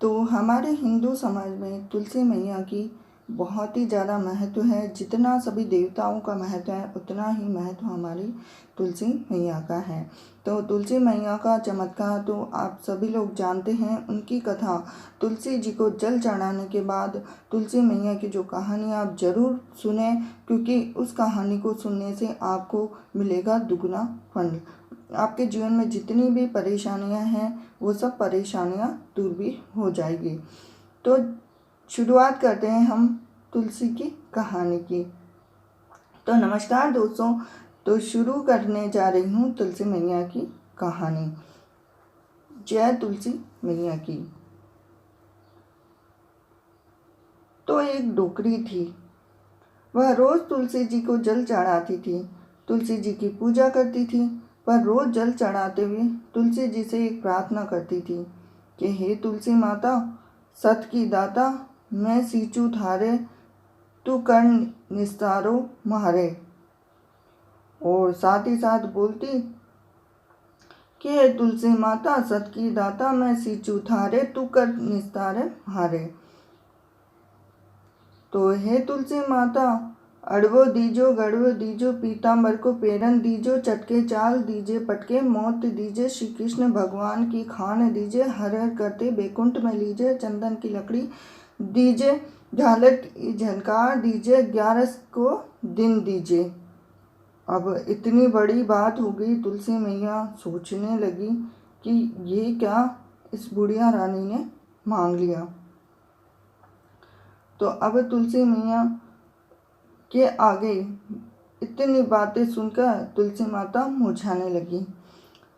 तो हमारे हिंदू समाज में तुलसी मैया की बहुत ही ज़्यादा महत्व है। जितना सभी देवताओं का महत्व है उतना ही महत्व हमारी तुलसी मैया का है। तो तुलसी मैया का चमत्कार तो आप सभी लोग जानते हैं। उनकी कथा, तुलसी जी को जल चढ़ाने के बाद तुलसी मैया की जो कहानी आप ज़रूर सुने, क्योंकि उस कहानी को सुनने से आपको मिलेगा दुगना फल। आपके जीवन में जितनी भी परेशानियां हैं वो सब परेशानियां दूर भी हो जाएगी। तो शुरुआत करते हैं हम तुलसी की कहानी की। तो नमस्कार दोस्तों, तो शुरू करने जा रही हूँ तुलसी मैया की कहानी। जय तुलसी मैया की। तो एक डोकरी थी, वह रोज तुलसी जी को जल चढ़ाती थी, तुलसी जी की पूजा करती थी। पर रोज जल चढ़ाते हुए तुलसी जी से एक प्रार्थना करती थी कि हे तुलसी माता, सत की दाता, मैं सींचू थारे, तू कर निस्तारो मारे। और साथ ही साथ बोलती कि हे तुलसी माता, सत की दाता, मैं सींचू थारे, तू कर निस्तारे मारे। तो हे तुलसी माता, अड़वो दीजो, गड़वो दीजो, पीताम्बर को पेरन दीजो, चटके चाल दीजे, पटके मौत दीजे, श्री कृष्ण भगवान की खान दीजे, हर हर करते बैकुंठ में लीजे, चंदन की लकड़ी दीजे, झालर की झनकार दीजे, 11 को दिन दीजे। अब इतनी बड़ी बात हो गई, तुलसी मैया सोचने लगी कि ये क्या इस बुढ़िया रानी ने मांग लिया। तो अब तुलसी मैया के आगे इतनी बातें सुनकर तुलसी माता मुरझाने लगी।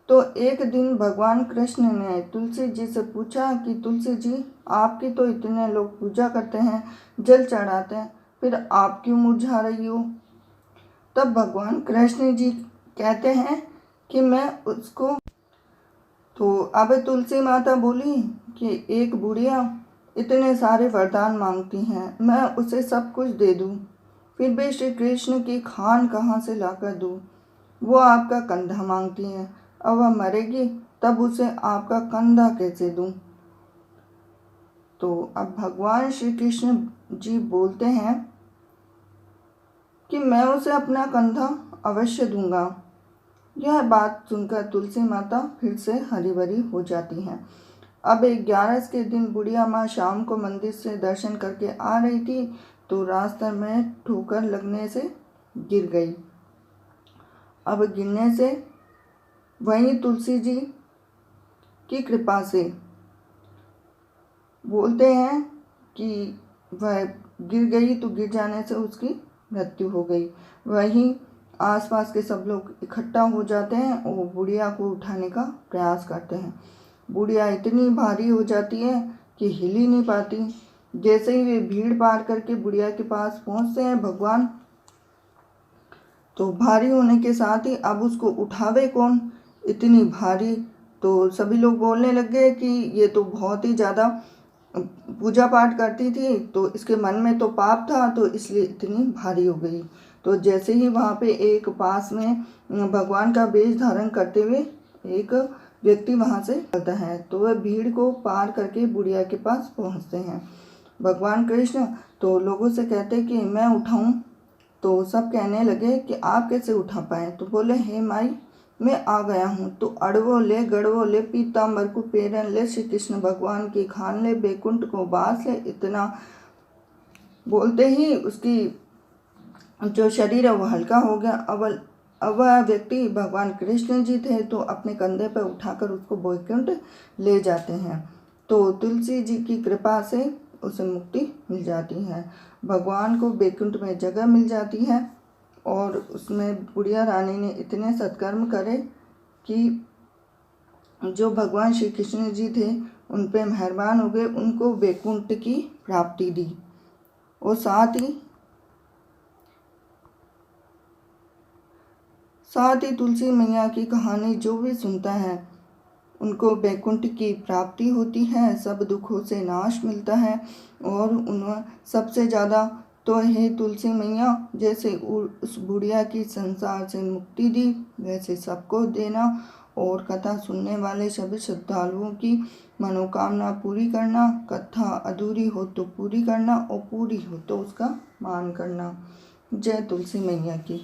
तो एक दिन भगवान कृष्ण ने तुलसी जी से पूछा कि तुलसी जी, आपकी तो इतने लोग पूजा करते हैं, जल चढ़ाते हैं, फिर आप क्यों मुरझा रही हो? तब भगवान कृष्ण जी कहते हैं कि मैं उसको, तो अब तुलसी माता बोली कि एक बुढ़िया इतने सारे वरदान मांगती हैं, मैं उसे सब कुछ दे दूं, फिर भी श्री कृष्ण की खान कहाँ से लाकर दूं? वो आपका कंधा मांगती हैं, अब वह मरेगी तब उसे आपका कंधा कैसे दूं? तो अब भगवान श्री कृष्ण जी बोलते हैं कि मैं उसे अपना कंधा अवश्य दूंगा। यह बात सुनकर तुलसी माता फिर से हरी भरी हो जाती हैं। अब 11 के दिन बुढ़िया माँ शाम को मंदिर से दर्शन करके आ रही थी, तो रास्ते में ठोकर लगने से गिर गई। अब गिरने से वहीं तुलसी जी की कृपा से बोलते हैं कि वह गिर गई, तो गिर जाने से उसकी मृत्यु हो गई। वहीं आसपास के सब लोग इकट्ठा हो जाते हैं और बुढ़िया को उठाने का प्रयास करते हैं। बुढ़िया इतनी भारी हो जाती है कि हिल ही नहीं पाती। जैसे ही वे भीड़ पार करके बुढ़िया के पास पहुंचते हैं भगवान, तो भारी होने के साथ ही अब उसको उठावे कौन, इतनी भारी। तो सभी लोग बोलने लग गए कि ये तो बहुत ही ज़्यादा पूजा पाठ करती थी, तो इसके मन में तो पाप था, तो इसलिए इतनी भारी हो गई। तो जैसे ही वहाँ पे एक पास में भगवान का वेश धारण करते हुए एक व्यक्ति वहाँ से चलता है, तो वह भीड़ को पार करके बुढ़िया के पास पहुँचते हैं भगवान कृष्ण। तो लोगों से कहते कि मैं उठाऊं, तो सब कहने लगे कि आप कैसे उठा पाए? तो बोले, हे माई, मैं आ गया हूँ, तो अड़वो ले, गड़वो ले, पीताम्बर को पेरन ले, श्री कृष्ण भगवान की खान ले, बैकुंठ को बास ले। इतना बोलते ही उसकी जो शरीर है वो हल्का हो गया। अब वह व्यक्ति भगवान कृष्ण जी थे, तो अपने कंधे पर उठाकर उसको बैकुंठ ले जाते हैं। तो तुलसी जी की कृपा से उसे मुक्ति मिल जाती है, भगवान को बैकुंठ में जगह मिल जाती है। और उसमें बुढ़िया रानी ने इतने सत्कर्म करे कि जो भगवान श्री कृष्ण जी थे उन पे मेहरबान हो गए, उनको बैकुंठ की प्राप्ति दी। और साथ ही तुलसी मैया की कहानी जो भी सुनता है उनको बैकुंठ की प्राप्ति होती है, सब दुखों से नाश मिलता है। और उन्हें सबसे ज़्यादा तो हे तुलसी मैया, जैसे उस बुढ़िया की संसार से मुक्ति दी, वैसे सबको देना और कथा सुनने वाले सभी श्रद्धालुओं की मनोकामना पूरी करना। कथा अधूरी हो तो पूरी करना और पूरी हो तो उसका मान करना। जय तुलसी मैया की।